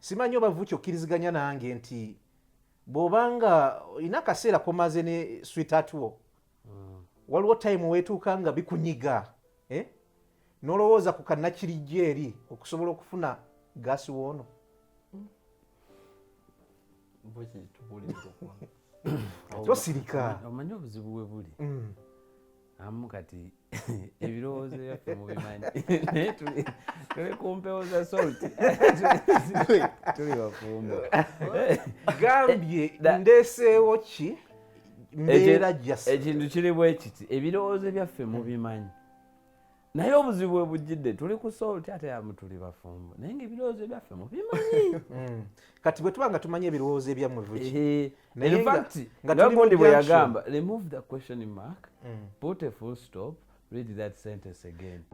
simanyi oba Vuki okkiriziganya nange nti bw'obanga olina akaseera komaze ne sweetheart wo waliwo time weetuuka nga bikunyiga n'olowooza ku kannakirijja eri okusobola okufuna gaasi woono. Tosirika omanyi obuzibu bwe buli amu kati ebirowoozo byaffe mubimanyi naye tuli ku mpewo za solti tuli bafumbo gambye ndeeseewo ki mbeera jasa ekintu kiri bwe kiti ebirowoozo byaffe mubimanyi naye obuzibu bwe bujjidde tuli ku solti ate amu tuli bafumbo naye ngaebirowoozo byaffe mubimanyi kati bwe tuba nga tumanyi ebirowoozo ebyammwe Vuki in fact nga gundi bwe yagamba remove the question mark put a full stop read that sentence again.